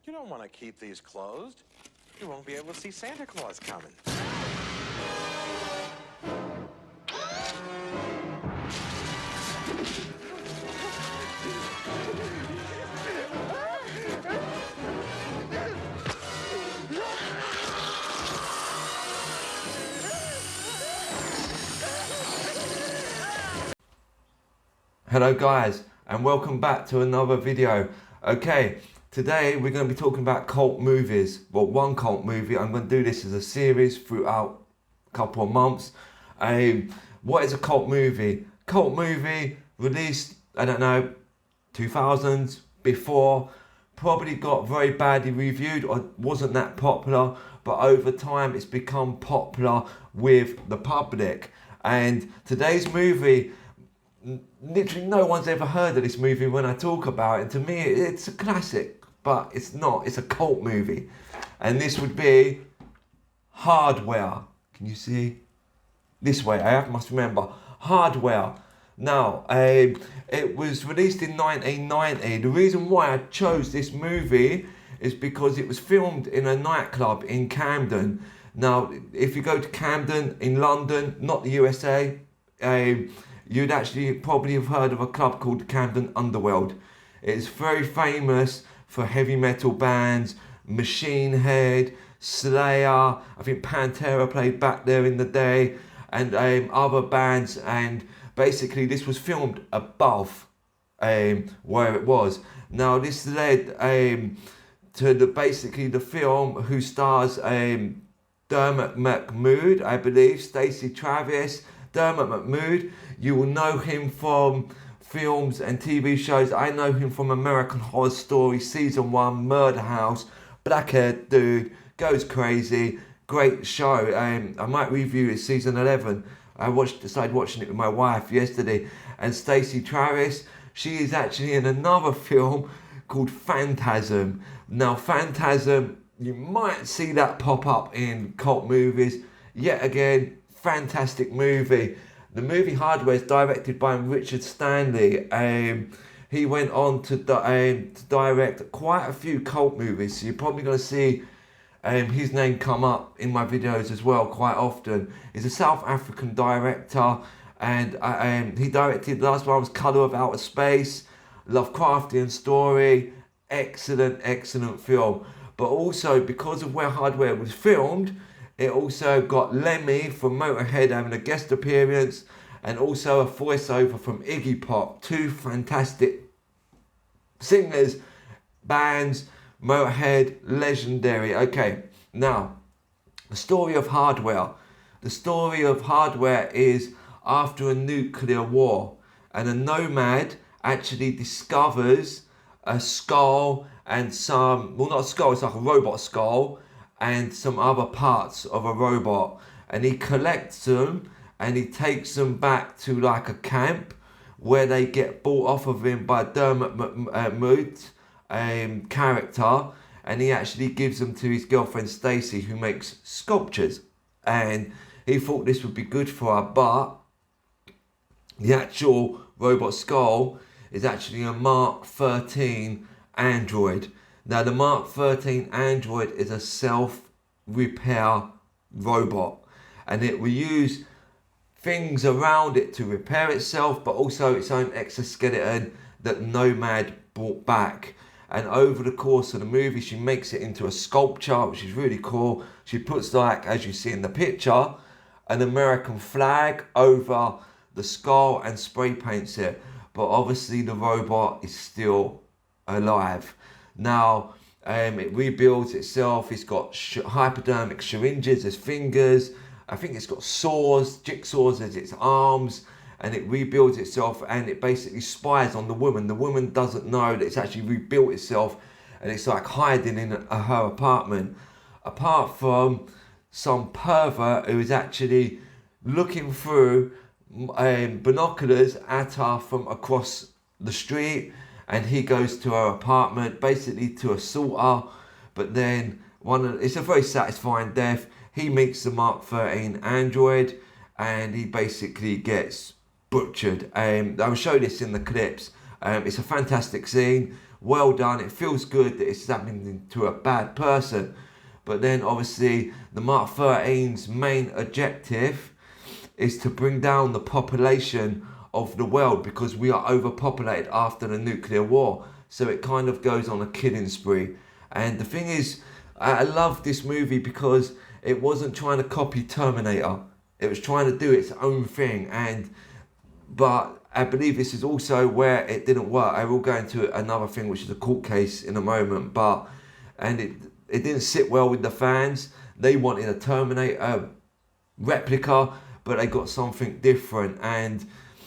You don't want to keep these closed. You won't be able to see Santa Claus coming. Hello guys, and welcome back to another video. Okay, today we're going to be talking about cult movies. Well, one cult movie. I'm going to do this as a series throughout a couple of months. What is a cult movie? Cult movie released, I don't know, 2000s, before, probably got very badly reviewed or wasn't that popular, but over time it's become popular with the public. And today's movie, literally no one's ever heard of this movie when I talk about it. And to me, it's a classic, but it's not. It's a cult movie. And this would be Hardware. Can you see? This way, I must remember. Hardware. Now, it was released in 1990. The reason why I chose this movie is because it was filmed in a nightclub in Camden. Now, if you go to Camden in London, not the USA, you'd actually probably have heard of a club called Camden Underworld. It's very famous for heavy metal bands, Machine Head, Slayer, I think Pantera played back there in the day, and other bands. And basically this was filmed above where it was. Now this led to the film who stars Dermot McMood, I believe, Stacey Travie. Dermot McMood, you will know him from films and TV shows. I know him from American Horror Story Season 1, Murder House, black-haired dude, goes crazy, great show. I might review it Season 11. I decided watching it with my wife yesterday. And Stacey Travie, she is actually in another film called Phantasm. Now Phantasm, you might see that pop up in cult movies. Yet again, fantastic movie. The movie Hardware is directed by Richard Stanley. He went on to direct quite a few cult movies, so you're probably going to see his name come up in my videos as well quite often. He's a South African director, and he directed, the last one was Colour of Outer Space, Lovecraftian story, excellent film. But also, because of where Hardware was filmed, it also got Lemmy from Motorhead having a guest appearance, and also a voiceover from Iggy Pop. Two fantastic singers, bands, Motorhead, legendary. Okay, now, the story of Hardware. The story of Hardware is after a nuclear war, and a nomad actually discovers a skull and some, well, not a skull, it's like a robot skull, and some other parts of a robot, and he collects them and he takes them back to like a camp where they get bought off of him by Dermot McMood's character, and he actually gives them to his girlfriend Stacey, who makes sculptures, and he thought this would be good for her. But the actual robot skull is actually a Mark 13 android. Now the Mark 13 android is a self-repair robot, and it will use things around it to repair itself, but also its own exoskeleton that Nomad brought back. And over the course of the movie, she makes it into a sculpture, which is really cool. She puts, like, as you see in the picture, an American flag over the skull and spray paints it. But obviously the robot is still alive. Now, it rebuilds itself. It's got hypodermic syringes as fingers. I think it's got saws, jigsaws as its arms, and it rebuilds itself, and it basically spies on the woman. The woman doesn't know that it's actually rebuilt itself, and it's like hiding in her apartment. Apart from some pervert who is actually looking through binoculars at her from across the street, and he goes to her apartment basically to assault her. But then it's a very satisfying death. He meets the Mark 13 android, and he basically gets butchered. I'll show this in the clips. It's a fantastic scene well done. It feels good that it's happening to a bad person. But then obviously the Mark 13's main objective is to bring down the population of the world because we are overpopulated after the nuclear war. So it kind of goes on a killing spree. And the thing is, I love this movie because it wasn't trying to copy Terminator. It was trying to do its own thing. But I believe this is also where it didn't work. I will go into another thing, which is a court case in a moment. It didn't sit well with the fans. They wanted a Terminator replica, but they got something different. And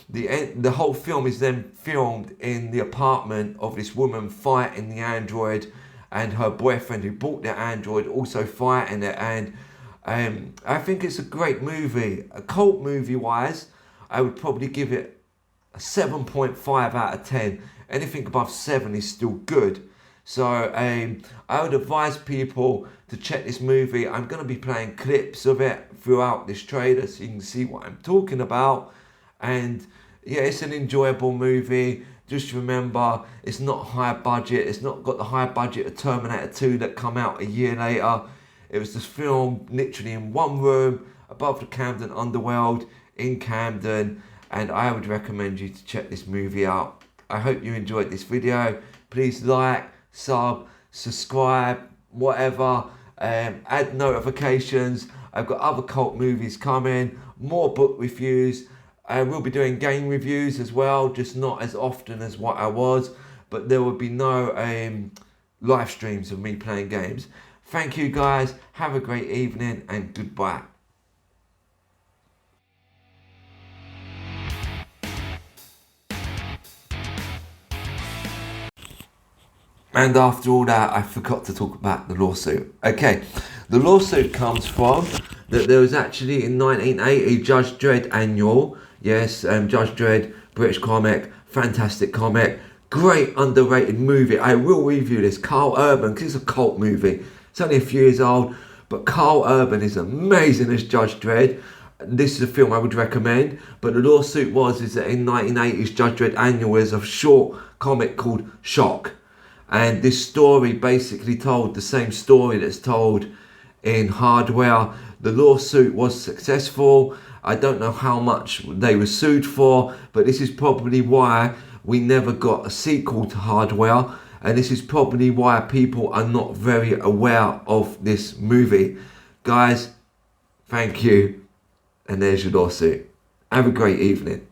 the whole film is then filmed in the apartment of this woman fighting the android, and her boyfriend who bought the android also fighting it. And I think it's a great movie. A cult movie wise, I would probably give it a 7.5 out of 10. Anything above 7 is still good. So I would advise people to check this movie. I'm going to be playing clips of it throughout this trailer so you can see what I'm talking about. And yeah, it's an enjoyable movie. Just remember, it's not high budget. It's not got the high budget of Terminator 2 that come out a year later. It was just filmed literally in one room above the Camden Underworld in Camden. And I would recommend you to check this movie out. I hope you enjoyed this video. Please like, subscribe, whatever. Add notifications. I've got other cult movies coming, more book reviews. I will be doing game reviews as well, just not as often as what I was, but there will be no live streams of me playing games. Thank you guys, have a great evening and goodbye. And after all that, I forgot to talk about the lawsuit. Okay, the lawsuit comes from that there was actually in 1980 Judge Dredd Annual. Yes, Judge Dredd, British comic, fantastic comic, great underrated movie. I will review this. Carl Urban, because it's a cult movie. It's only a few years old, but Carl Urban is amazing as Judge Dredd. This is a film I would recommend. But the lawsuit is that in 1980s Judge Dredd Annual is a short comic called SHOK. And this story basically told the same story that's told in Hardware. The lawsuit was successful. I don't know how much they were sued for, but this is probably why we never got a sequel to Hardware. And this is probably why people are not very aware of this movie. Guys, thank you. And there's your lawsuit. Have a great evening.